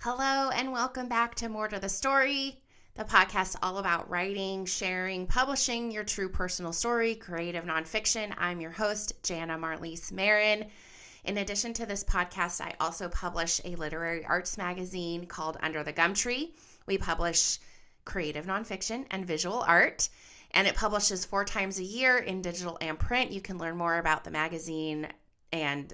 Hello and welcome back to More to the Story, the podcast all about writing, sharing, publishing your true personal story, creative nonfiction. I'm your host, Janna Maron. In addition to this podcast, I also publish a literary arts magazine called Under the Gumtree. We publish creative nonfiction and visual art, and it publishes 4 times a year in digital and print. You can learn more about the magazine and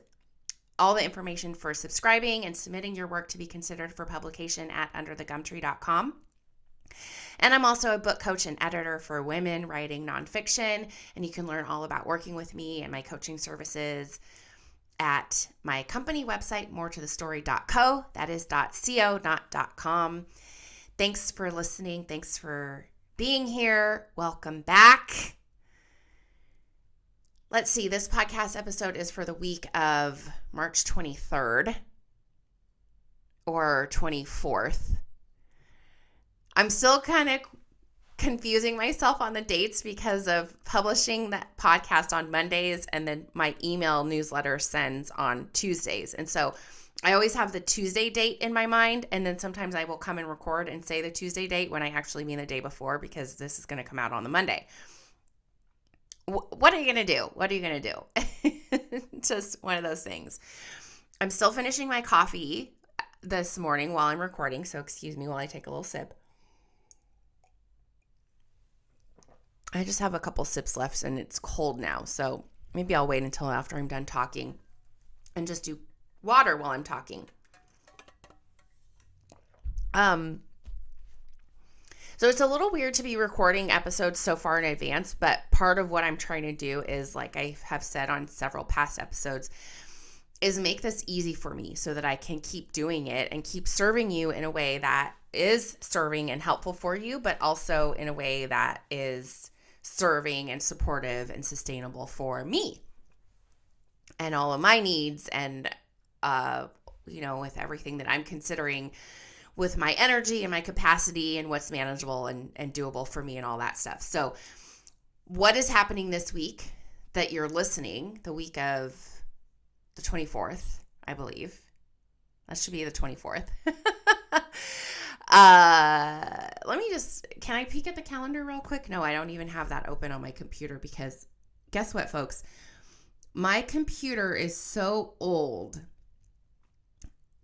all the information for subscribing and submitting your work to be considered for publication at underthegumtree.com. And I'm also a book coach and editor for women writing nonfiction, and you can learn all about working with me and my coaching services at my company website, moretothestory.co. That is .co, not .com. Thanks for listening. Thanks for being here. Welcome back. Let's see, this podcast episode is for the week of March 23rd or 24th. I'm still kind of confusing myself on the dates because of publishing that podcast on Mondays and then my email newsletter sends on Tuesdays. And so I always have the Tuesday date in my mind, and then sometimes I will come and record and say the Tuesday date when I actually mean the day before because this is going to come out on the Monday. What are you going to do? What are you going to do? Just one of those things. I'm still finishing my coffee this morning while I'm recording, so excuse me while I take a little sip. I just have a couple sips left, and it's cold now, so maybe I'll wait until after I'm done talking and just do water while I'm talking. So it's a little weird to be recording episodes so far in advance, but part of what I'm trying to do is, like I have said on several past episodes, is make this easy for me so that I can keep doing it and keep serving you in a way that is serving and helpful for you, but also in a way that is serving and supportive and sustainable for me and all of my needs and, with everything that I'm considering with my energy and my capacity and what's manageable and doable for me and all that stuff. So what is happening this week that you're listening, the week of the 24th, I believe. That should be the 24th. Can I peek at the calendar real quick? No, I don't even have that open on my computer because guess what, folks? My computer is so old.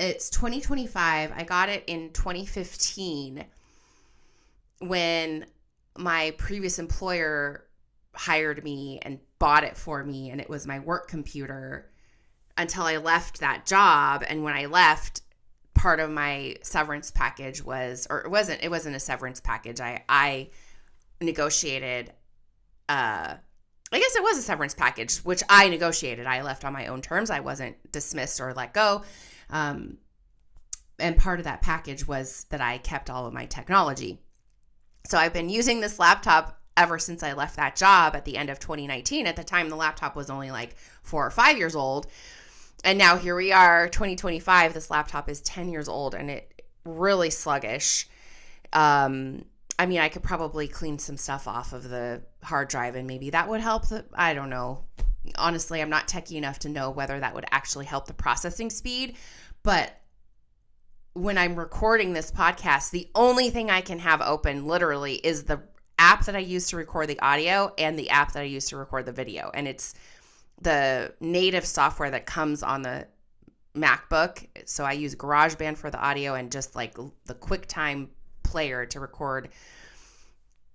It's 2025. I got it in 2015 when my previous employer hired me and bought it for me, and it was my work computer until I left that job. And when I left, part of my severance package it wasn't a severance package. I negotiated, I guess it was a severance package, which I negotiated. I left on my own terms. I wasn't dismissed or let go. And part of that package was that I kept all of my technology. So I've been using this laptop ever since I left that job at the end of 2019. At the time, the laptop was only like 4 or 5 years old. And now here we are, 2025. This laptop is 10 years old and it really sluggish. I could probably clean some stuff off of the hard drive and maybe that would help. I don't know. Honestly, I'm not techie enough to know whether that would actually help the processing speed. But when I'm recording this podcast, the only thing I can have open literally is the app that I use to record the audio and the app that I use to record the video. And it's the native software that comes on the MacBook. So I use GarageBand for the audio and just like the QuickTime player to record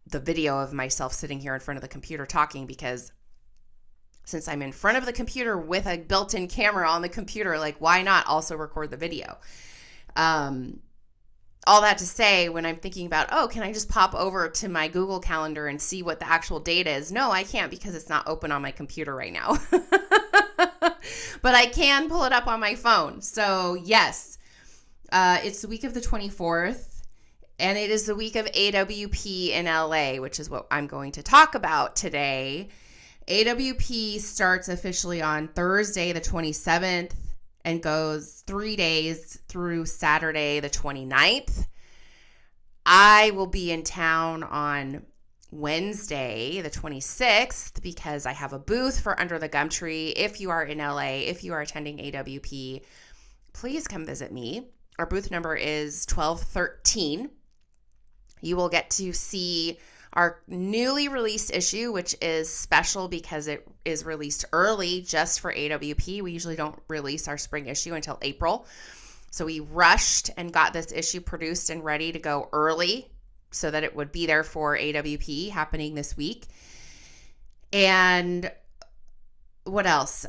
the video of myself sitting here in front of the computer talking, because since I'm in front of the computer with a built-in camera on the computer, like why not also record the video? All that to say, when I'm thinking about, can I just pop over to my Google Calendar and see what the actual date is? No, I can't because it's not open on my computer right now. But I can pull it up on my phone. So yes, it's the week of the 24th, and it is the week of AWP in LA, which is what I'm going to talk about today. AWP starts officially on Thursday, the 27th, and goes 3 days through Saturday, the 29th. I will be in town on Wednesday, the 26th, because I have a booth for Under the Gumtree. If you are in LA, if you are attending AWP, please come visit me. Our booth number is 1213. You will get to see our newly released issue, which is special because it is released early just for AWP. We usually don't release our spring issue until April. So we rushed and got this issue produced and ready to go early so that it would be there for AWP happening this week. And what else?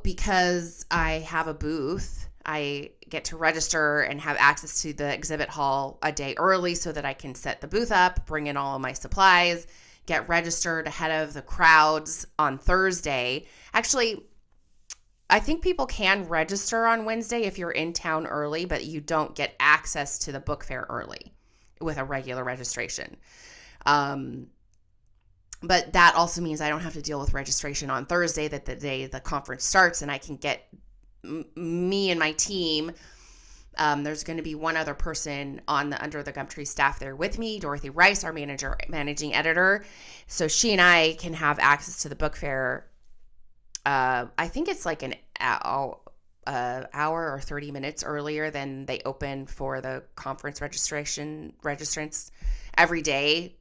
Because I have a booth, I get to register and have access to the exhibit hall a day early so that I can set the booth up, bring in all of my supplies, get registered ahead of the crowds on Thursday. Actually, I think people can register on Wednesday if you're in town early, but you don't get access to the book fair early with a regular registration. But that also means I don't have to deal with registration on Thursday, that the day the conference starts, and I can get me and my team. There's going to be one other person on the Under the Gumtree staff there with me, Dorothy Rice, our managing editor. So she and I can have access to the book fair. I think it's like an hour or 30 minutes earlier than they open for the conference registrants every day,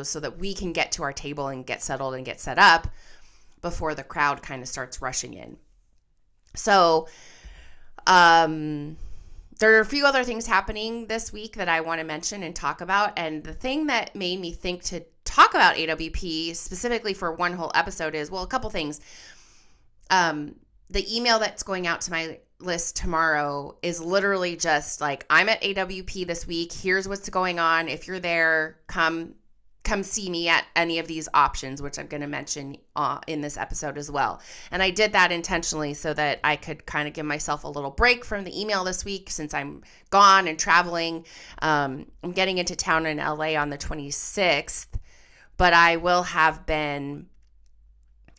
so that we can get to our table and get settled and get set up before the crowd kind of starts rushing in. So there are a few other things happening this week that I want to mention and talk about. And the thing that made me think to talk about AWP specifically for one whole episode is, well, a couple things. The email that's going out to my list tomorrow is literally just like, I'm at AWP this week. Here's what's going on. If you're there, come see me at any of these options, which I'm going to mention in this episode as well. And I did that intentionally so that I could kind of give myself a little break from the email this week since I'm gone and traveling. I'm getting into town in LA on the 26th, but I will have been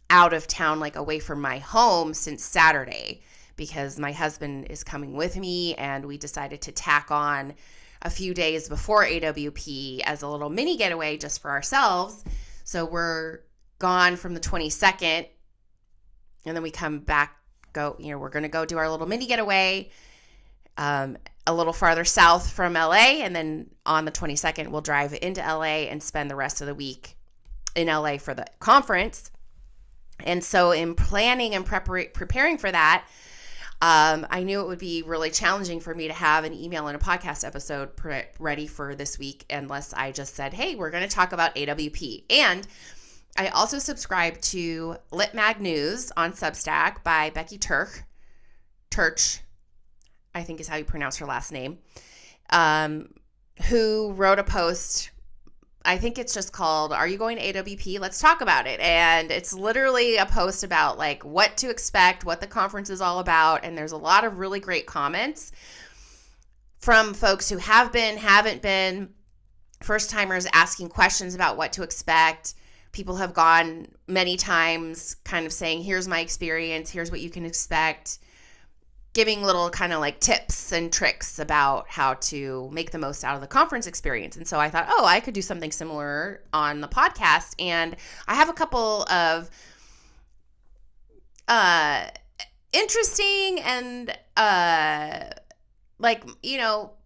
out of town, like away from my home, since Saturday, because my husband is coming with me and we decided to tack on a few days before AWP as a little mini getaway just for ourselves. So we're gone from the 22nd and then we come back, we're going to go do our little mini getaway a little farther south from LA. And then on the 22nd, we'll drive into LA and spend the rest of the week in LA for the conference. And so in planning and preparing for that, I knew it would be really challenging for me to have an email and a podcast episode ready for this week unless I just said, hey, we're going to talk about AWP. And I also subscribe to Lit Mag News on Substack by Becky Turch, I think is how you pronounce her last name, who wrote a post. I think it's just called, Are You Going to AWP? Let's talk about it. And it's literally a post about like what to expect, what the conference is all about. And there's a lot of really great comments from folks who have been, haven't been, first timers asking questions about what to expect. People have gone many times kind of saying, here's my experience, here's what you can expect, giving little kind of like tips and tricks about how to make the most out of the conference experience. And so I thought, I could do something similar on the podcast. And I have a couple of interesting and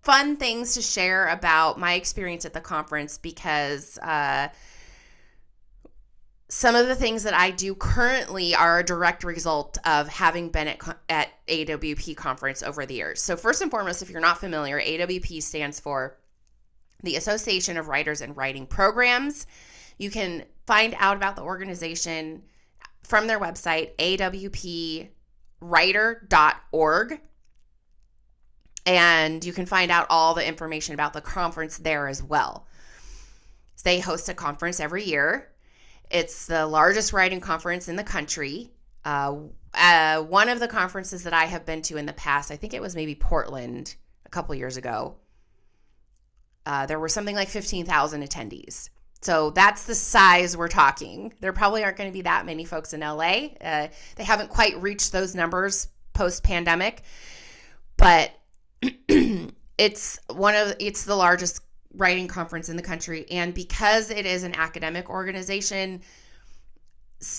fun things to share about my experience at the conference, because some of the things that I do currently are a direct result of having been at AWP conference over the years. So first and foremost, if you're not familiar, AWP stands for the Association of Writers and Writing Programs. You can find out about the organization from their website, awpwriter.org. And you can find out all the information about the conference there as well. They host a conference every year. It's the largest writing conference in the country. One of the conferences that I have been to in the past, I think it was maybe Portland a couple years ago, there were something like 15,000 attendees. So that's the size we're talking. There probably aren't going to be that many folks in LA. They haven't quite reached those numbers post-pandemic, but it's the largest writing conference in the country. And because it is an academic organization,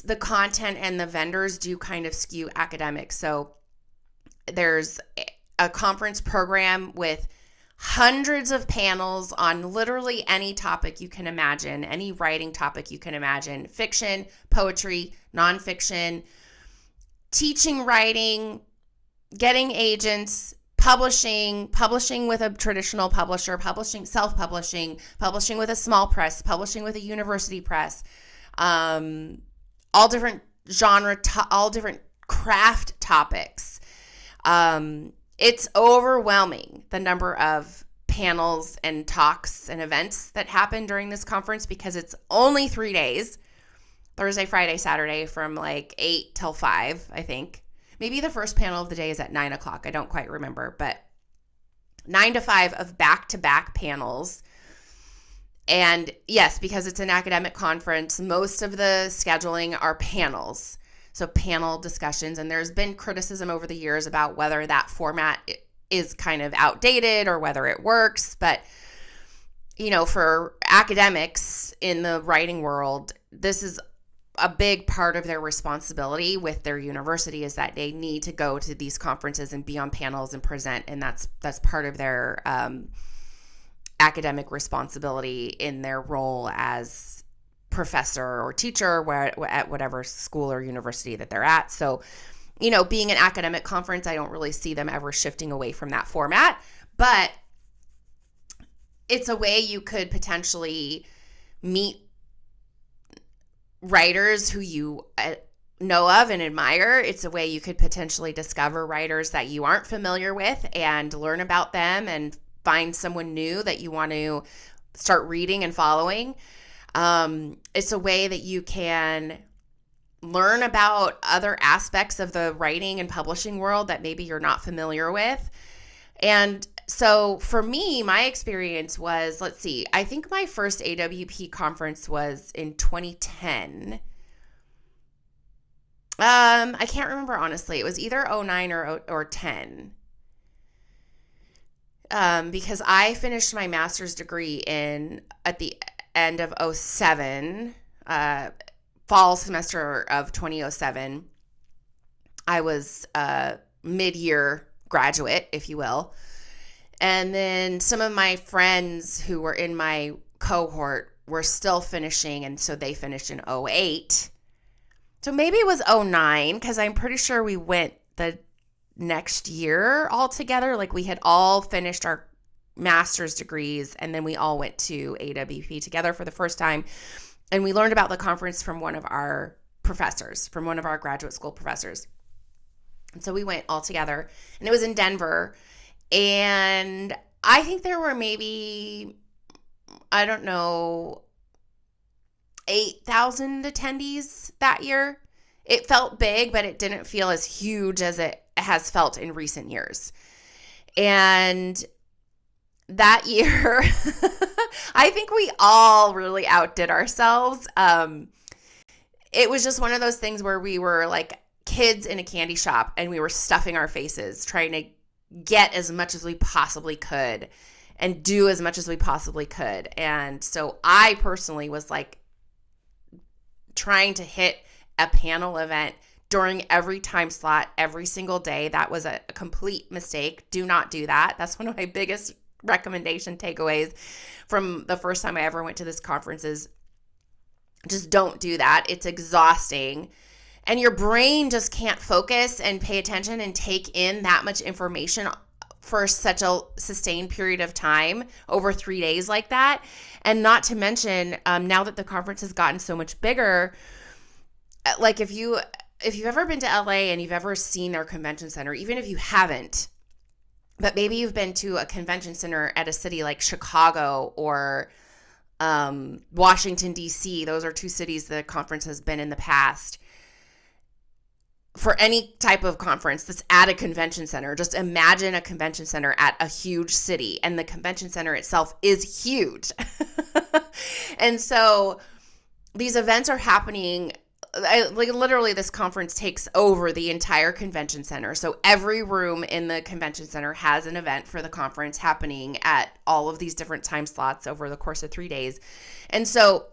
the content and the vendors do kind of skew academic. So there's a conference program with hundreds of panels on literally any topic you can imagine, any writing topic you can imagine, fiction, poetry, nonfiction, teaching writing, getting agents, publishing with a traditional publisher, publishing, self-publishing, publishing with a small press, publishing with a university press, all different genre, all different craft topics. It's overwhelming, the number of panels and talks and events that happen during this conference, because it's only 3 days, Thursday, Friday, Saturday, from like 8 till 5, I think. Maybe the first panel of the day is at 9 o'clock. I don't quite remember, but 9 to 5 of back-to-back panels. And yes, because it's an academic conference, most of the scheduling are panels. So panel discussions, and there's been criticism over the years about whether that format is kind of outdated or whether it works. But, you know, for academics in the writing world, this is a big part of their responsibility with their university, is that they need to go to these conferences and be on panels and present. And that's part of their academic responsibility in their role as professor or teacher at whatever school or university that they're at. So, you know, being an academic conference, I don't really see them ever shifting away from that format, but it's a way you could potentially meet writers who you know of and admire. It's a way you could potentially discover writers that you aren't familiar with and learn about them and find someone new that you want to start reading and following. It's a way that you can learn about other aspects of the writing and publishing world that maybe you're not familiar with. And so for me, my experience was, I think my first AWP conference was in 2010. I can't remember, honestly. It was either 09 or 10. Because I finished my master's degree at the end of 07, fall semester of 2007. I was a mid-year graduate, if you will. And then some of my friends who were in my cohort were still finishing, and so they finished in 08. So maybe it was 09, because I'm pretty sure we went the next year all together. Like, we had all finished our master's degrees, and then we all went to AWP together for the first time. And we learned about the conference from one of our professors, from one of our graduate school professors. And so we went all together, and it was in Denver. And I think there were maybe, 8,000 attendees that year. It felt big, but it didn't feel as huge as it has felt in recent years. And that year, I think we all really outdid ourselves. It was just one of those things where we were like kids in a candy shop, and we were stuffing our faces, trying to get as much as we possibly could and do as much as we possibly could. And so I personally was like trying to hit a panel event during every time slot every single day. That was a complete mistake. Do not do that. That's one of my biggest recommendation takeaways from the first time I ever went to this conference is just don't do that. It's exhausting. And your brain just can't focus and pay attention and take in that much information for such a sustained period of time over 3 days like that. And not to mention, now that the conference has gotten so much bigger, like if you've ever been to LA and you've ever seen their convention center, even if you haven't, but maybe you've been to a convention center at a city like Chicago or Washington, D.C., those are two cities the conference has been in the past. For any type of conference that's at a convention center, just imagine a convention center at a huge city, and the convention center itself is huge. And so these events are happening, like literally this conference takes over the entire convention center. So every room in the convention center has an event for the conference happening at all of these different time slots over the course of 3 days. And so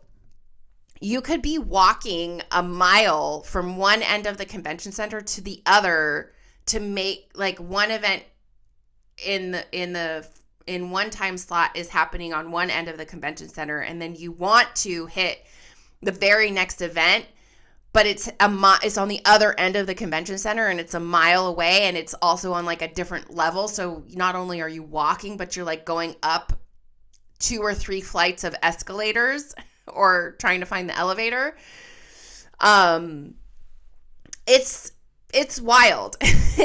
you could be walking a mile from one end of the convention center to the other to make like one event in one time slot is happening on one end of the convention center, and then you want to hit the very next event, but it's on the other end of the convention center, and it's a mile away, and it's also on like a different level. So not only are you walking, but you're like going up 2 or 3 flights of escalators or trying to find the elevator. It's wild.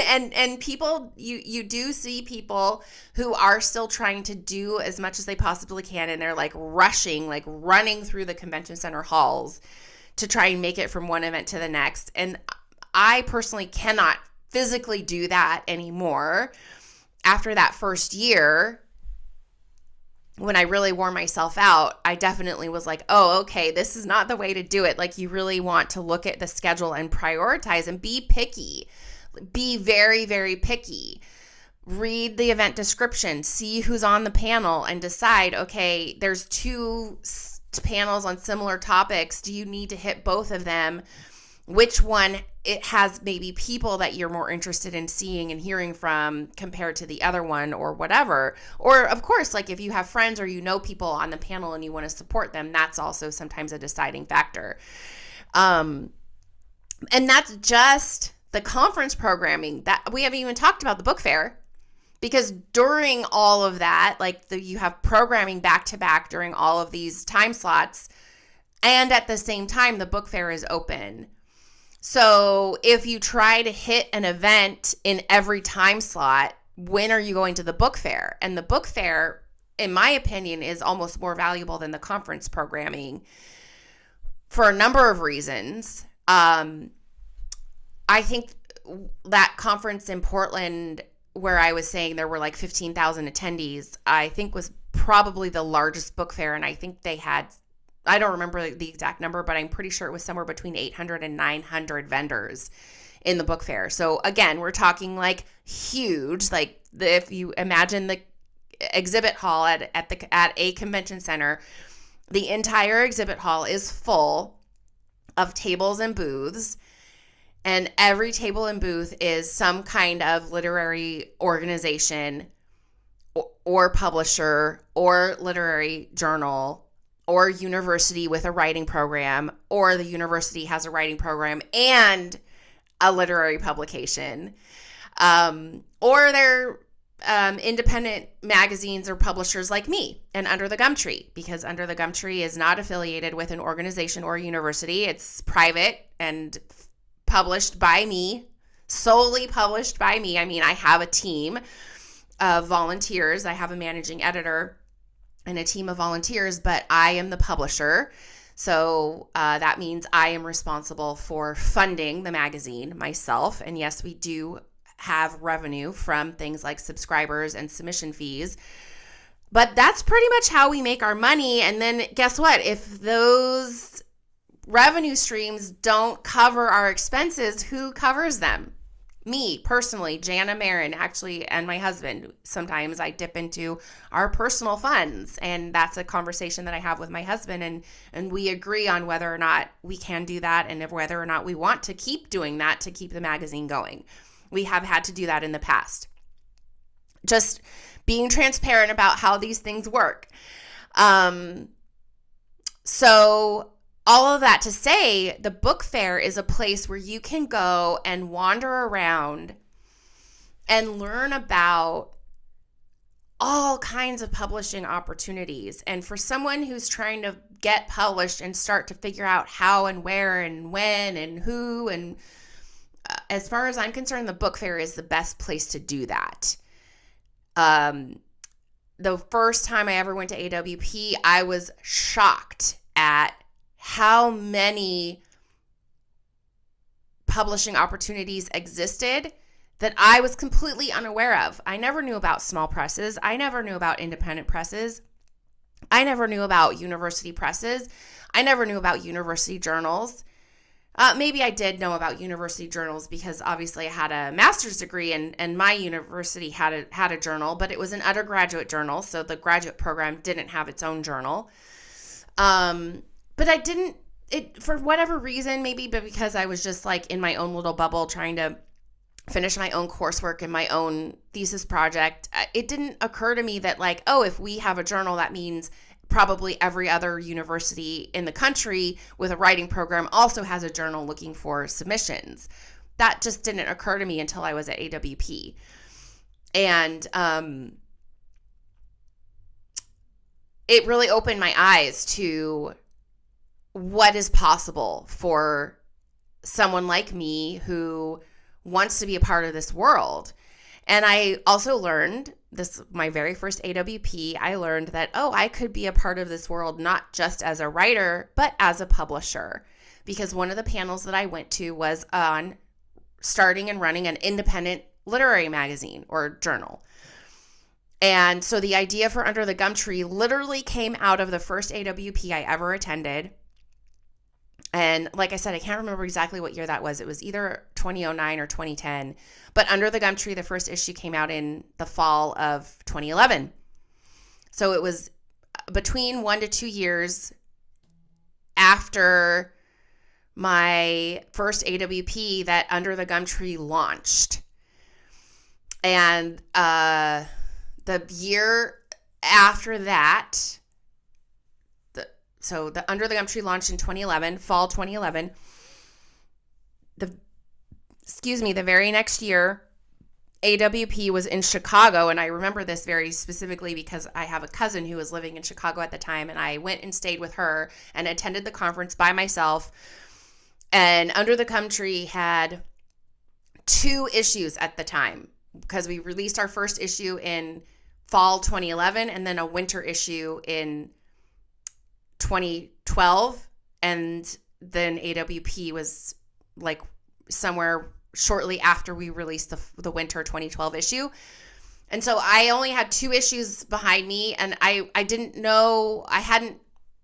and people, you do see people who are still trying to do as much as they possibly can, and they're like running through the convention center halls to try and make it from one event to the next. And I personally cannot physically do that anymore. After that first year, when I really wore myself out, I definitely was like, oh, okay, this is not the way to do it. Like, you really want to look at the schedule and prioritize and be picky. Be very, very picky. Read the event description, see who's on the panel, and decide, okay, there's 2 panels on similar topics. Do you need to hit both of them? Which one it has maybe people that you're more interested in seeing and hearing from compared to the other one, or whatever. Or of course, like if you have friends or you know people on the panel and you want to support them, that's also sometimes a deciding factor. And that's just the conference programming. That we haven't even talked about the book fair, because during all of that, like you have programming back to back during all of these time slots, and at the same time the book fair is open. So if you try to hit an event in every time slot, when are you going to the book fair? And the book fair, in my opinion, is almost more valuable than the conference programming for a number of reasons. I think that conference in Portland, where I was saying there were like 15,000 attendees, I think was probably the largest book fair. And I think they had, I don't remember the exact number, but I'm pretty sure it was somewhere between 800 and 900 vendors in the book fair. So again, we're talking like huge, like if you imagine the exhibit hall at a convention center, the entire exhibit hall is full of tables and booths, and every table and booth is some kind of literary organization or publisher or literary journal or university with a writing program, or the university has a writing program and a literary publication, or they're independent magazines or publishers like me and Under the Gumtree, because Under the Gumtree is not affiliated with an organization or a university. It's private and published by me, solely published by me. I mean, I have a team of volunteers. I have a managing editor and a team of volunteers, but I am the publisher. So that means I am responsible for funding the magazine myself. And yes, we do have revenue from things like subscribers and submission fees, but that's pretty much how we make our money. And then guess what? If those revenue streams don't cover our expenses, who covers them? Me personally, Janna Maron, actually, and my husband. Sometimes I dip into our personal funds, and that's a conversation that I have with my husband, and we agree on whether or not we can do that, and whether or not we want to keep doing that to keep the magazine going. We have had to do that in the past. Just being transparent about how these things work. So all of that to say, the book fair is a place where you can go and wander around and learn about all kinds of publishing opportunities. And for someone who's trying to get published and start to figure out how and where and when and who, and as far as I'm concerned, the book fair is the best place to do that. The first time I ever went to AWP, I was shocked at how many publishing opportunities existed that I was completely unaware of. I never knew about small presses. I never knew about independent presses. I never knew about university presses. I never knew about university journals. Maybe I did know about university journals because obviously I had a master's degree and my university had a journal, but it was an undergraduate journal, so the graduate program didn't have its own journal. But I didn't, for whatever reason, maybe but because I was just like in my own little bubble trying to finish my own coursework and my own thesis project, it didn't occur to me that like, oh, if we have a journal, that means probably every other university in the country with a writing program also has a journal looking for submissions. That just didn't occur to me until I was at AWP. And it really opened my eyes to what is possible for someone like me who wants to be a part of this world. And I also learned this, my very first AWP, I learned that, oh, I could be a part of this world, not just as a writer, but as a publisher. Because one of the panels that I went to was on starting and running an independent literary magazine or journal. And so the idea for Under the Gum Tree literally came out of the first AWP I ever attended. And like I said, I can't remember exactly what year that was. It was either 2009 or 2010. But Under the Gum Tree, the first issue came out in the fall of 2011. So it was between 1 to 2 years after my first AWP that Under the Gum Tree launched. And the year after that, so the Under the Gum Tree launched in 2011, fall 2011. The very next year, AWP was in Chicago, and I remember this very specifically because I have a cousin who was living in Chicago at the time, and I went and stayed with her and attended the conference by myself. And Under the Gum Tree had 2 issues at the time because we released our first issue in fall 2011 and then a winter issue in 2012, and then AWP was like somewhere shortly after we released the winter 2012 issue. And so I only had 2 issues behind me, and I didn't know, I hadn't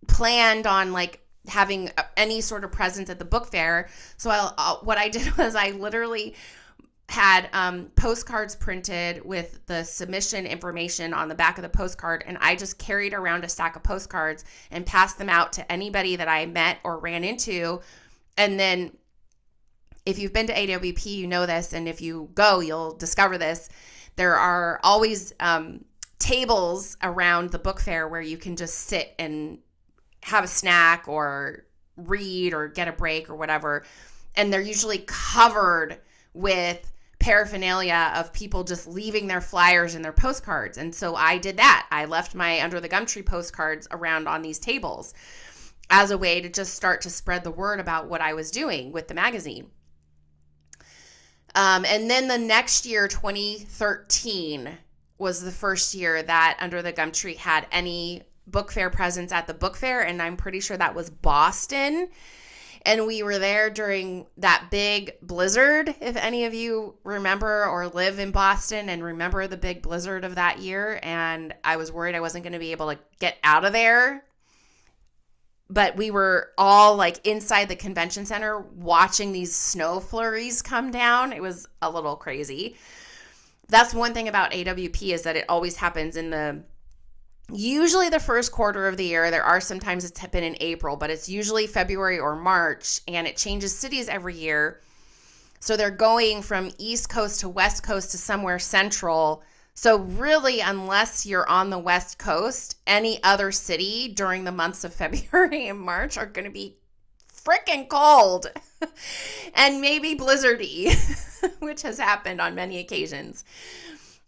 planned on like having any sort of presence at the book fair. So what I did was I literally had postcards printed with the submission information on the back of the postcard, and I just carried around a stack of postcards and passed them out to anybody that I met or ran into. And then if you've been to AWP, you know this, and if you go, you'll discover this. There are always tables around the book fair where you can just sit and have a snack or read or get a break or whatever. And they're usually covered with paraphernalia of people just leaving their flyers and their postcards. And so I did that. I left my Under the Gum Tree postcards around on these tables as a way to just start to spread the word about what I was doing with the magazine. And then the next year, 2013, was the first year that Under the Gum Tree had any book fair presence at the book fair, and I'm pretty sure that was Boston. And we were there during that big blizzard, if any of you remember or live in Boston and remember the big blizzard of that year. And I was worried I wasn't going to be able to get out of there. But we were all like inside the convention center watching these snow flurries come down. It was a little crazy. That's one thing about AWP is that it always happens in usually the first quarter of the year. There are sometimes it's been in April, but it's usually February or March, and it changes cities every year. So they're going from East Coast to West Coast to somewhere central. So really, unless you're on the West Coast, any other city during the months of February and March are going to be freaking cold and maybe blizzardy, which has happened on many occasions.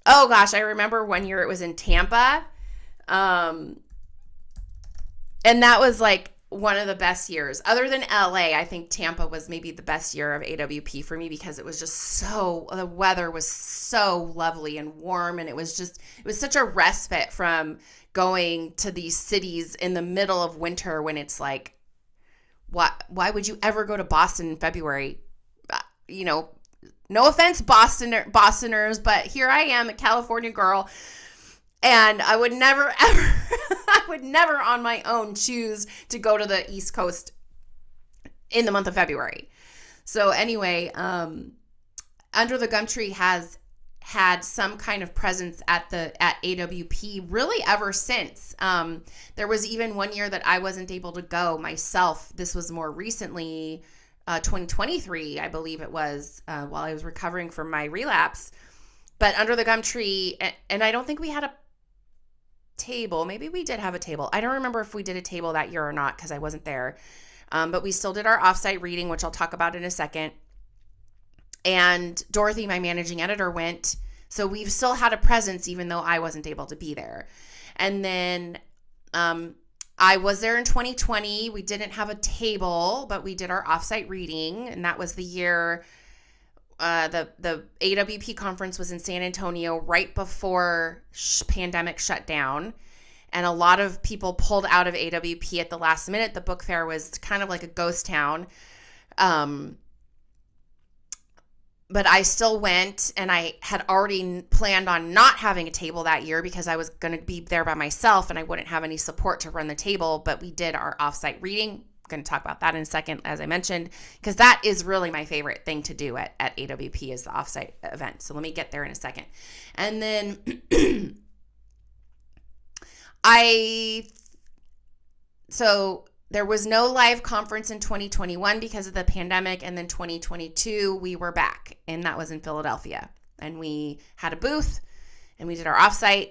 Oh gosh, I remember one year it was in Tampa. And that was like one of the best years. Other than LA, I think Tampa was maybe the best year of AWP for me because it was just the weather was so lovely and warm, and it was such a respite from going to these cities in the middle of winter when it's like, why would you ever go to Boston in February? No offense, Bostoners, but here I am, a California girl. And I would never, ever, on my own choose to go to the East Coast in the month of February. So anyway, Under the Gum Tree has had some kind of presence at AWP really ever since. There was even one year that I wasn't able to go myself. This was more recently, 2023, I believe it was, while I was recovering from my relapse. But under the gum tree, and I don't think we had a table. Maybe we did have a table. I don't remember if we did a table that year or not because I wasn't there. But we still did our offsite reading, which I'll talk about in a second. And Dorothy, my managing editor, went. So we've still had a presence even though I wasn't able to be there. And then I was there in 2020. We didn't have a table, but we did our offsite reading. And that was the year the AWP conference was in San Antonio right before pandemic shut down. And a lot of people pulled out of AWP at the last minute. The book fair was kind of like a ghost town. But I still went, and I had already planned on not having a table that year because I was going to be there by myself and I wouldn't have any support to run the table. But we did our offsite reading. I'm going to talk about that in a second, as I mentioned, because that is really my favorite thing to do at AWP is the offsite event. So let me get there in a second. And then so there was no live conference in 2021 because of the pandemic. And then 2022, we were back, and that was in Philadelphia. And we had a booth, and we did our offsite.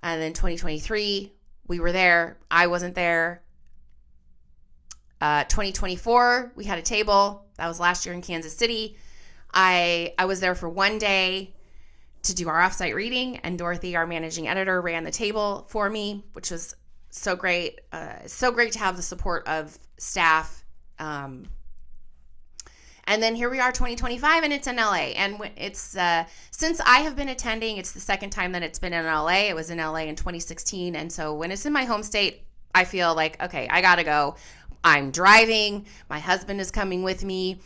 And then 2023, we were there. I wasn't there. 2024, we had a table. That was last year in Kansas City. I was there for one day to do our offsite reading, and Dorothy, our managing editor, ran the table for me, which was so great. So great to have the support of staff. And then here we are, 2025, and it's in LA. And it's since I have been attending, it's the second time that it's been in LA. It was in LA in 2016. And so when it's in my home state, I feel like, okay, I got to go. I'm driving. My husband is coming with me.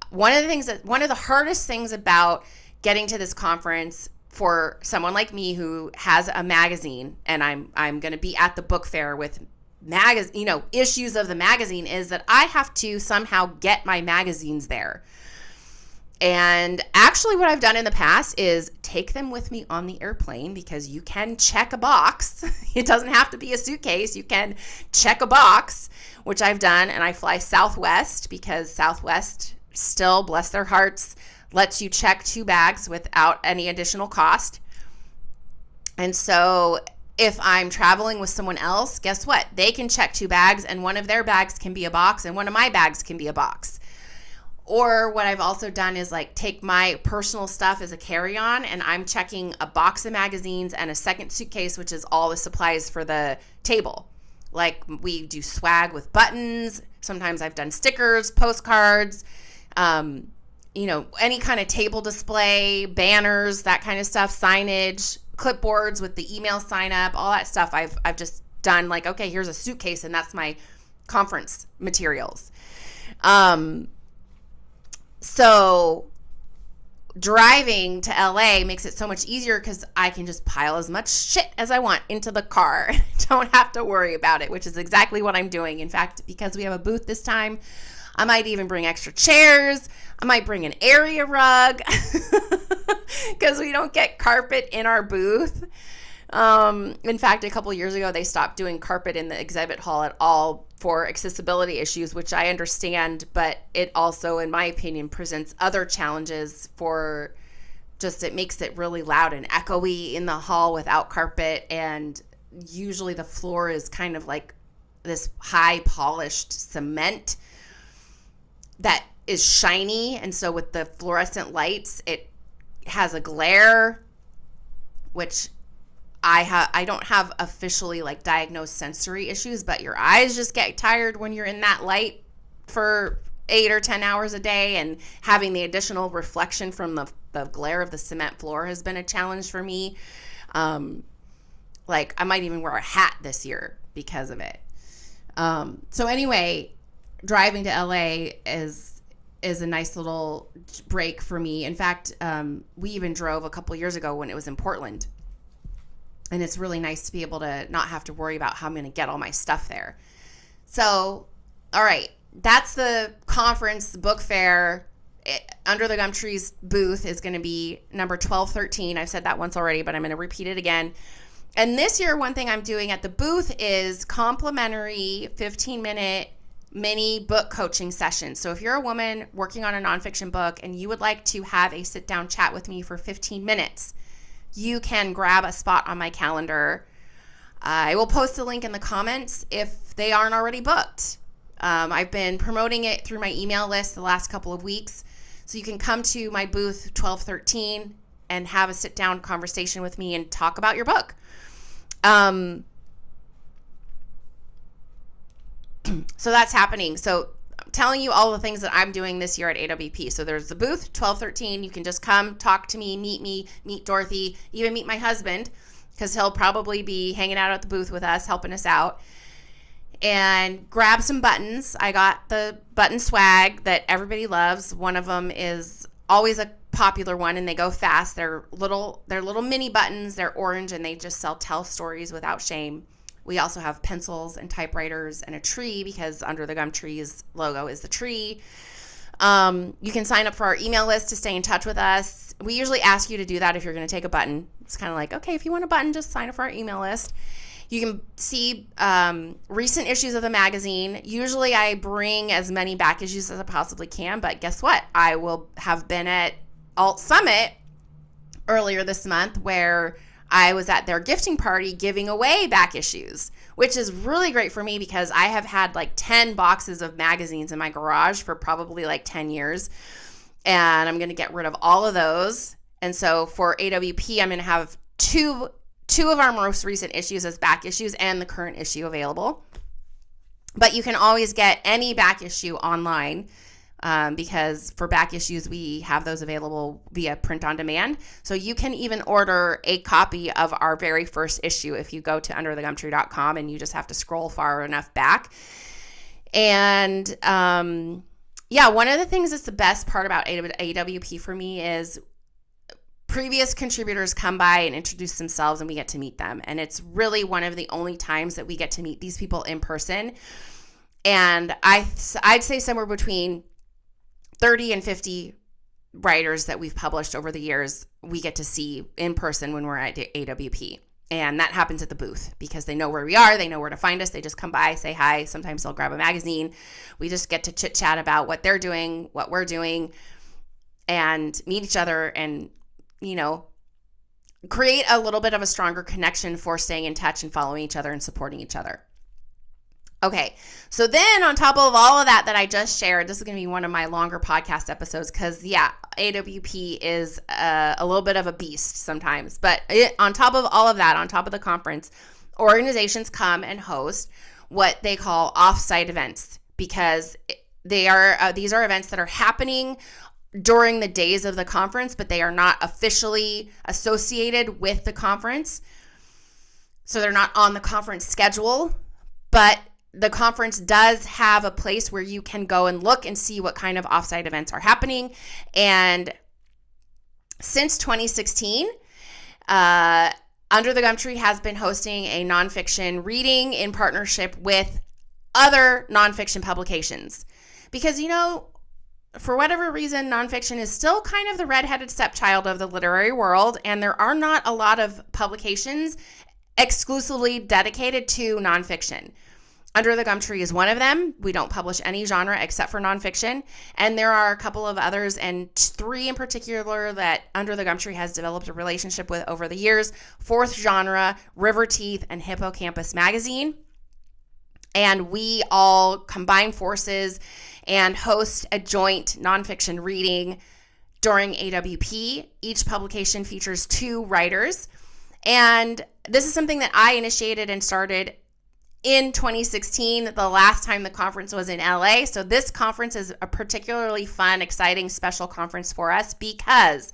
One of the hardest things about getting to this conference for someone like me who has a magazine, and I'm going to be at the book fair with issues of the magazine, is that I have to somehow get my magazines there. And actually what I've done in the past is take them with me on the airplane, because you can check a box. It doesn't have to be a suitcase. You can check a box, which I've done. And I fly Southwest because Southwest still, bless their hearts, lets you check 2 bags without any additional cost. And so if I'm traveling with someone else, guess what? They can check 2 bags, and one of their bags can be a box and one of my bags can be a box. Or what I've also done is like take my personal stuff as a carry-on, and I'm checking a box of magazines and a second suitcase, which is all the supplies for the table. Like we do swag with buttons. Sometimes I've done stickers, postcards, any kind of table display, banners, that kind of stuff, signage, clipboards with the email sign up, all that stuff. I've just done like, okay, here's a suitcase, and that's my conference materials. So driving to LA makes it so much easier because I can just pile as much shit as I want into the car. Don't have to worry about it, which is exactly what I'm doing. In fact, because we have a booth this time, I might even bring extra chairs. I might bring an area rug because we don't get carpet in our booth. In fact, a couple years ago, they stopped doing carpet in the exhibit hall at all for accessibility issues, which I understand, but it also, in my opinion, presents other challenges for just, it makes it really loud and echoey in the hall without carpet. And usually the floor is kind of like this high polished cement that is shiny. And so with the fluorescent lights, it has a glare, which I don't have officially like diagnosed sensory issues, but your eyes just get tired when you're in that light for 8 or 10 hours a day, and having the additional reflection from the glare of the cement floor has been a challenge for me. Like I might even wear a hat this year because of it. So anyway, driving to LA is a nice little break for me. In fact, we even drove a couple years ago when it was in Portland. And it's really nice to be able to not have to worry about how I'm going to get all my stuff there. So, all right, that's the conference, the book fair. Under the Gum Trees booth is going to be number 1213. I've said that once already, but I'm going to repeat it again. And this year, one thing I'm doing at the booth is complimentary 15-minute mini book coaching sessions. So if you're a woman working on a nonfiction book and you would like to have a sit-down chat with me for 15 minutes, you can grab a spot on my calendar. I will post a link in the comments if they aren't already booked. I've been promoting it through my email list the last couple of weeks. So you can come to my booth 1213 and have a sit-down conversation with me and talk about your book. So that's happening. So I'm telling you all the things that I'm doing this year at AWP. So there's the booth, 1213. You can just come, talk to me, meet Dorothy, even meet my husband, because he'll probably be hanging out at the booth with us, helping us out. And grab some buttons. I got the button swag that everybody loves. One of them is always a popular one, and they go fast. They're little mini buttons. They're orange, and they just tell stories without shame. We also have pencils and typewriters and a tree, because Under the Gumtree's logo is the tree. You can sign up for our email list to stay in touch with us. We usually ask you to do that if you're going to take a button. It's kind of like, okay, if you want a button, just sign up for our email list. You can see recent issues of the magazine. Usually I bring as many back issues as I possibly can, but guess what? I will have been at Alt Summit earlier this month, where I was at their gifting party giving away back issues, which is really great for me because I have had like 10 boxes of magazines in my garage for probably like 10 years, and I'm going to get rid of all of those. And so for AWP, I'm going to have two of our most recent issues as back issues and the current issue available. But you can always get any back issue online, because for back issues, we have those available via print on demand. So you can even order a copy of our very first issue if you go to underthegumtree.com, and you just have to scroll far enough back. And one of the things that's the best part about AWP for me is previous contributors come by and introduce themselves, and we get to meet them. And it's really one of the only times that we get to meet these people in person. And I'd say somewhere between 30 and 50 writers that we've published over the years, we get to see in person when we're at AWP. And that happens at the booth because they know where we are. They know where to find us. They just come by, say hi. Sometimes they'll grab a magazine. We just get to chit chat about what they're doing, what we're doing, and meet each other and, create a little bit of a stronger connection for staying in touch and following each other and supporting each other. Okay, so then on top of all of that I just shared, this is going to be one of my longer podcast episodes because, AWP is a little bit of a beast sometimes. But on top of all of that, on top of the conference, organizations come and host what they call off-site events, because these are events that are happening during the days of the conference, but they are not officially associated with the conference. So they're not on the conference schedule, but the conference does have a place where you can go and look and see what kind of offsite events are happening. And since 2016, Under the Gumtree has been hosting a nonfiction reading in partnership with other nonfiction publications. Because, for whatever reason, nonfiction is still kind of the redheaded stepchild of the literary world, and there are not a lot of publications exclusively dedicated to nonfiction. Under the Gumtree is one of them. We don't publish any genre except for nonfiction, and there are a couple of others, and 3 in particular that Under the Gumtree has developed a relationship with over the years: Fourth Genre, River Teeth, and Hippocampus Magazine. And we all combine forces and host a joint nonfiction reading during AWP. Each publication features 2 writers. And this is something that I initiated and started in 2016, the last time the conference was in LA. So this conference is a particularly fun, exciting, special conference for us because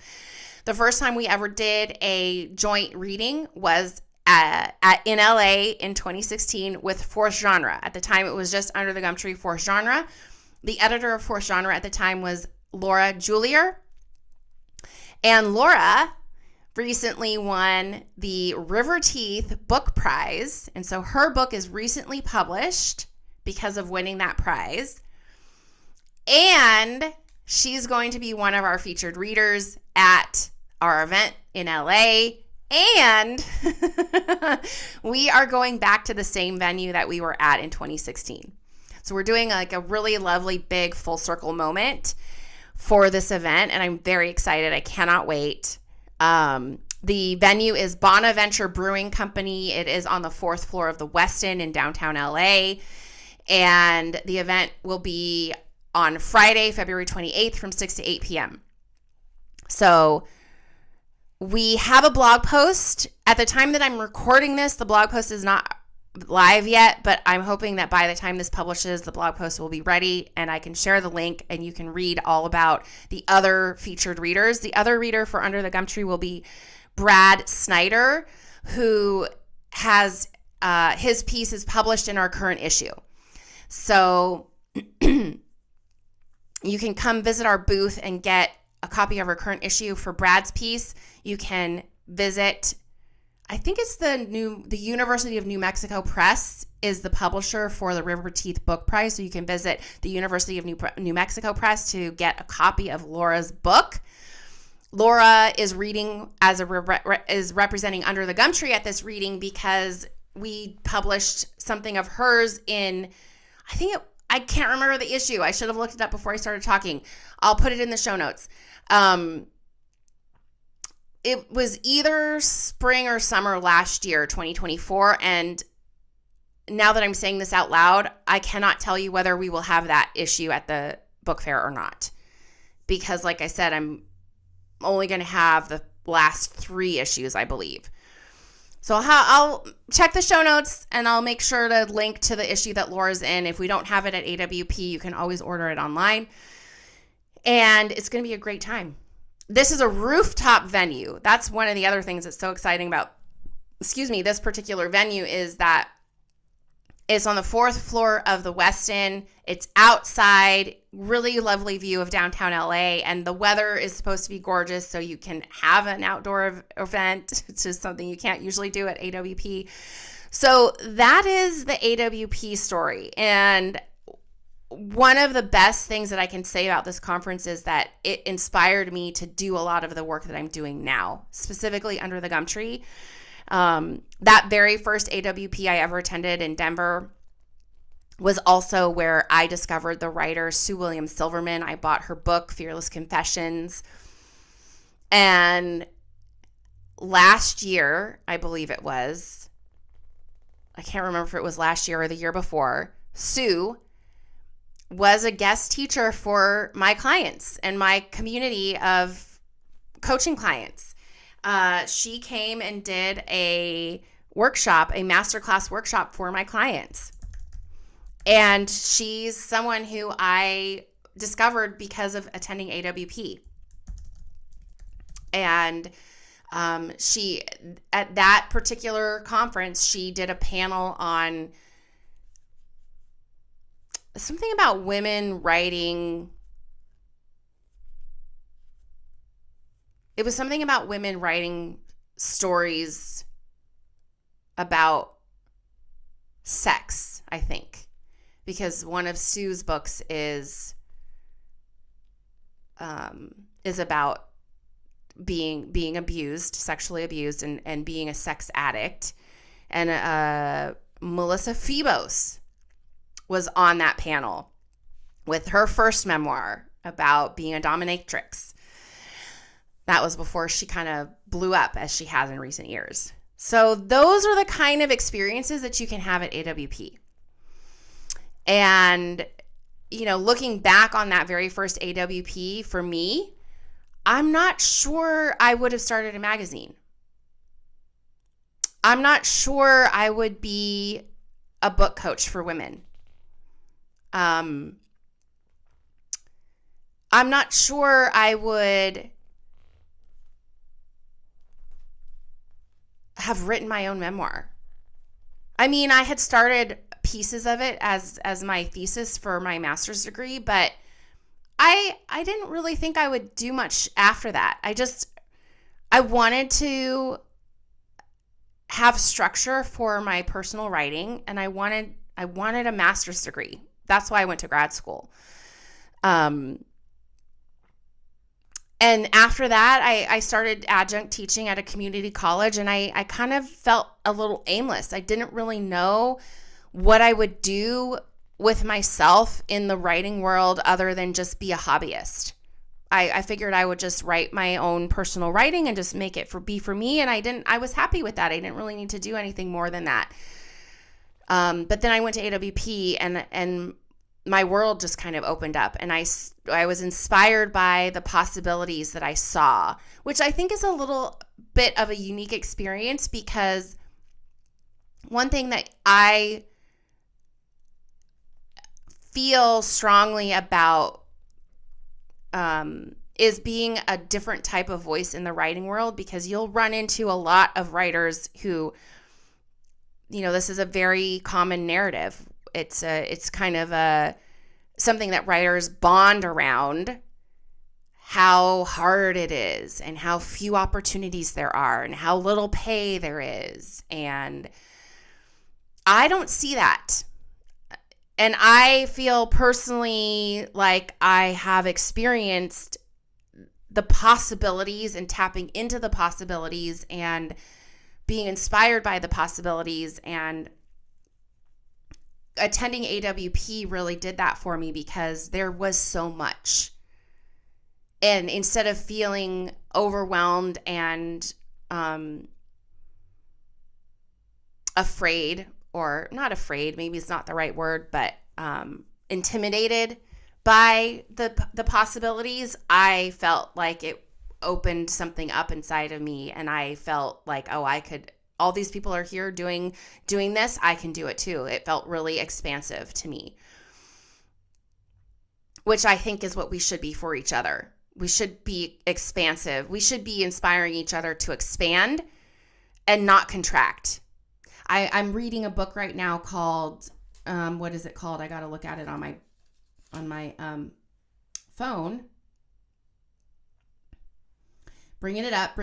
the first time we ever did a joint reading was in LA in 2016 with Fourth Genre. At the time, it was just Under the Gumtree Fourth Genre. The editor of Fourth Genre at the time was Laura Julier. And Laura recently won the River Teeth Book Prize. And so her book is recently published because of winning that prize. And she's going to be one of our featured readers at our event in LA. And we are going back to the same venue that we were at in 2016. So we're doing like a really lovely big full circle moment for this event, and I'm very excited. I cannot wait. The venue is Bonaventure Brewing Company. It is on the 4th floor of the Westin in downtown LA. And the event will be on Friday, February 28th from 6 to 8 p.m. So we have a blog post. At the time that I'm recording this, the blog post is not live yet, but I'm hoping that by the time this publishes, the blog post will be ready and I can share the link and you can read all about the other featured readers. The other reader for Under the Gumtree will be Brad Snyder, who has his piece is published in our current issue. So you can come visit our booth and get a copy of our current issue. For Brad's piece, you can visit, I think it's the University of New Mexico Press is the publisher for the River Teeth Book Prize. So you can visit the University of New Mexico Press to get a copy of Laura's book. Laura is reading is representing Under the Gumtree at this reading because we published something of hers in, I can't remember the issue. I should have looked it up before I started talking. I'll put it in the show notes. It was either spring or summer last year, 2024. And now that I'm saying this out loud, I cannot tell you whether we will have that issue at the book fair or not. Because like I said, I'm only going to have the last 3 issues, I believe. So I'll check the show notes and I'll make sure to link to the issue that Laura's in. If we don't have it at AWP, you can always order it online. And it's going to be a great time. This is a rooftop venue. That's one of the other things that's so exciting about, this particular venue is that it's on the 4th floor of the Westin. It's outside, really lovely view of downtown LA, and the weather is supposed to be gorgeous, so you can have an outdoor event, which is something you can't usually do at AWP. So that is the AWP story. And one of the best things that I can say about this conference is that it inspired me to do a lot of the work that I'm doing now, specifically Under the Gumtree. That very first AWP I ever attended in Denver was also where I discovered the writer Sue Williams Silverman. I bought her book, Fearless Confessions. And last year, I believe it was, I can't remember if it was last year or the year before, Sue was a guest teacher for my clients and my community of coaching clients. She came and did a workshop, a masterclass workshop for my clients. And she's someone who I discovered because of attending AWP. And she, at that particular conference, she did a panel on something about women writing. It was something about women writing stories about sex, I think, because one of Sue's books is about being abused, sexually abused, and being a sex addict. And Melissa Phoebos was on that panel with her first memoir about being a dominatrix. That was before she kind of blew up as she has in recent years. So those are the kind of experiences that you can have at AWP. And, looking back on that very first AWP for me, I'm not sure I would have started a magazine. I'm not sure I would be a book coach for women. I'm not sure I would have written my own memoir. I mean, I had started pieces of it as my thesis for my master's degree, but I didn't really think I would do much after that. I wanted to have structure for my personal writing, and I wanted a master's degree. That's why I went to grad school. And after that, I started adjunct teaching at a community college, and I kind of felt a little aimless. I didn't really know what I would do with myself in the writing world other than just be a hobbyist. I figured I would just write my own personal writing and just make it be for me. And I was happy with that. I didn't really need to do anything more than that. But then I went to AWP and my world just kind of opened up, and I was inspired by the possibilities that I saw, which I think is a little bit of a unique experience, because one thing that I feel strongly about is being a different type of voice in the writing world, because you'll run into a lot of writers who, this is a very common narrative. It's kind of something that writers bond around, how hard it is and how few opportunities there are and how little pay there is. And I don't see that. And I feel personally like I have experienced the possibilities and tapping into the possibilities and being inspired by the possibilities, and attending AWP really did that for me, because there was so much. And instead of feeling overwhelmed and afraid, or not afraid, maybe it's not the right word, but intimidated by the possibilities, I felt like it opened something up inside of me, and I felt like, all these people are here doing this, I can do it too. It felt really expansive to me, which I think is what we should be for each other. We should be expansive. We should be inspiring each other to expand and not contract. I'm reading a book right now called, what is it called? I got to look at it on my phone. Bringing it up.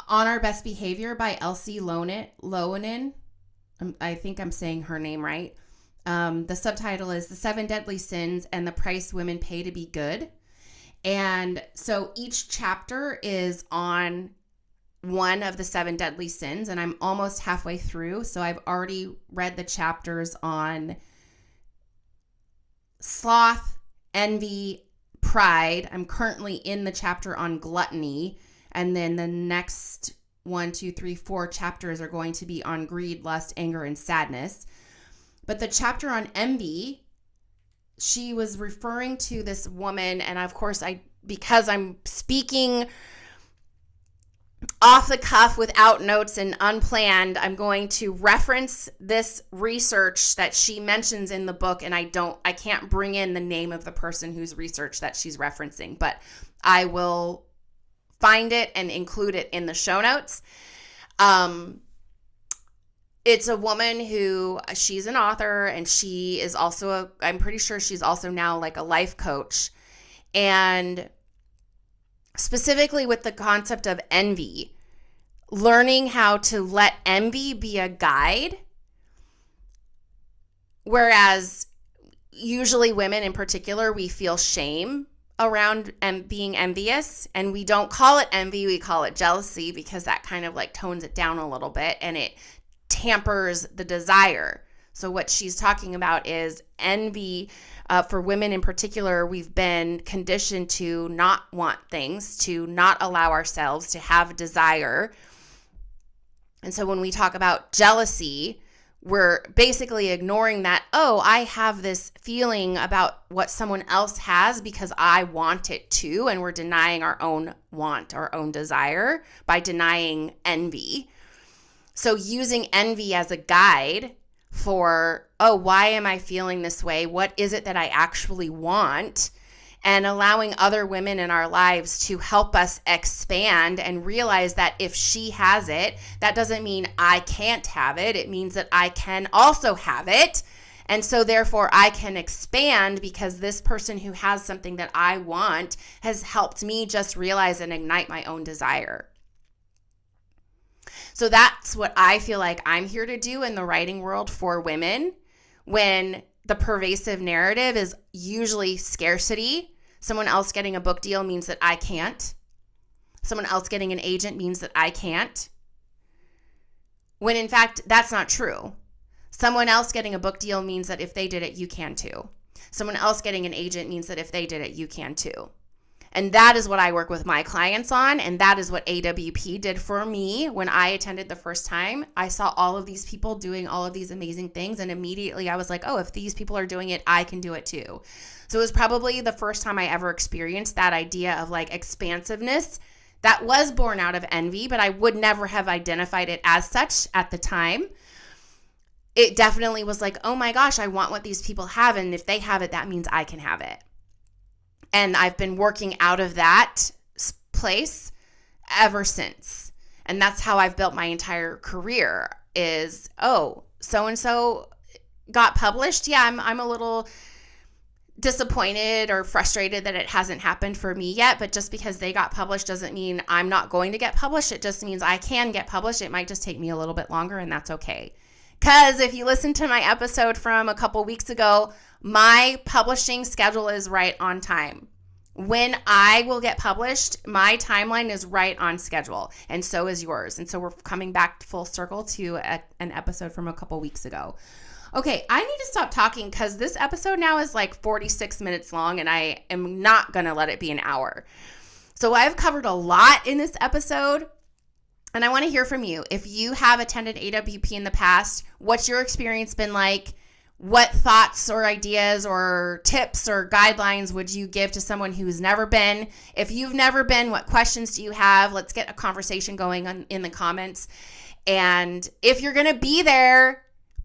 On Our Best Behavior by Elsie Loenen. I think I'm saying her name right. The subtitle is The 7 Deadly Sins and the Price Women Pay to Be Good. And so each chapter is on one of the 7 deadly sins, and I'm almost halfway through. So I've already read the chapters on sloth, envy, pride. I'm currently in the chapter on gluttony. And then the next 1, 2, 3, 4 chapters are going to be on greed, lust, anger, and sadness. But the chapter on envy, she was referring to this woman. And of course, because I'm speaking off the cuff without notes and unplanned, I'm going to reference this research that she mentions in the book. And I can't bring in the name of the person whose research that she's referencing, but I will find it and include it in the show notes. It's a woman who, she's an author, and she is also I'm pretty sure she's also now like a life coach. And specifically with the concept of envy, learning how to let envy be a guide. Whereas usually women in particular, we feel shame around being envious, and we don't call it envy, we call it jealousy, because that kind of like tones it down a little bit and it tampers the desire. So what she's talking about is envy. For women in particular, we've been conditioned to not want things, to not allow ourselves to have desire. And so when we talk about jealousy, we're basically ignoring that, I have this feeling about what someone else has because I want it too. And we're denying our own want, our own desire, by denying envy. So using envy as a guide for, why am I feeling this way? What is it that I actually want? And allowing other women in our lives to help us expand and realize that if she has it, that doesn't mean I can't have it. It means that I can also have it. And so therefore I can expand, because this person who has something that I want has helped me just realize and ignite my own desire. So that's what I feel like I'm here to do in the writing world for women, when the pervasive narrative is usually scarcity. Someone else getting a book deal means that I can't. Someone else getting an agent means that I can't. When in fact, that's not true. Someone else getting a book deal means that if they did it, you can too. Someone else getting an agent means that if they did it, you can too. And that is what I work with my clients on. And that is what AWP did for me when I attended the first time. I saw all of these people doing all of these amazing things. And immediately I was like, oh, if these people are doing it, I can do it too. So it was probably the first time I ever experienced that idea of like expansiveness that was born out of envy, but I would never have identified it as such at the time. It definitely was like, oh my gosh, I want what these people have. And if they have it, that means I can have it. And I've been working out of that place ever since. And that's how I've built my entire career is, oh, so-and-so got published. Yeah, I'm a little disappointed or frustrated that it hasn't happened for me yet. But just because they got published doesn't mean I'm not going to get published. It just means I can get published. It might just take me a little bit longer, and that's okay. Because if you listen to my episode from a couple weeks ago, my publishing schedule is right on time. When I will get published, my timeline is right on schedule, and so is yours. And so we're coming back full circle to an episode from a couple weeks ago. Okay, I need to stop talking because this episode now is like 46 minutes long, and I am not going to let it be an hour. So I've covered a lot in this episode. And I want to hear from you. If you have attended AWP in the past, what's your experience been like? What thoughts or ideas or tips or guidelines would you give to someone who's never been? If you've never been, what questions do you have? Let's get a conversation going in the comments. And if you're going to be there,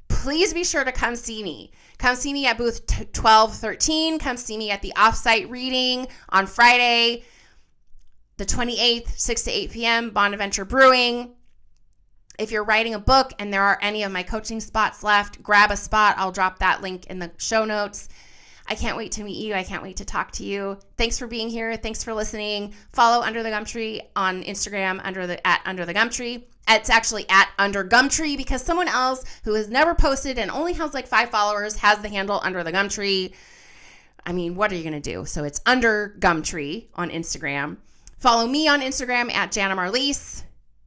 please be sure to come see me. Come see me at booth 1213. Come see me at the offsite reading on Friday, the 28th, 6 to 8 p.m., Bonaventure Brewing. If you're writing a book and there are any of my coaching spots left, grab a spot. I'll drop that link in the show notes. I can't wait to meet you. I can't wait to talk to you. Thanks for being here. Thanks for listening. Follow Under the Gumtree on Instagram at Under the Gumtree. It's actually at Under Gumtree because someone else who has never posted and only has like 5 followers has the handle Under the Gumtree. I mean, what are you going to do? So it's Under Gumtree on Instagram. Follow me on Instagram at Janna Maron.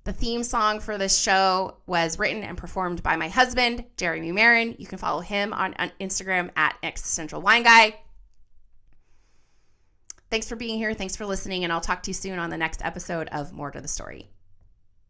The theme song for this show was written and performed by my husband, Janna Maron. You can follow him on Instagram at Existential Wine Guy. Thanks for being here. Thanks for listening. And I'll talk to you soon on the next episode of More to the Story.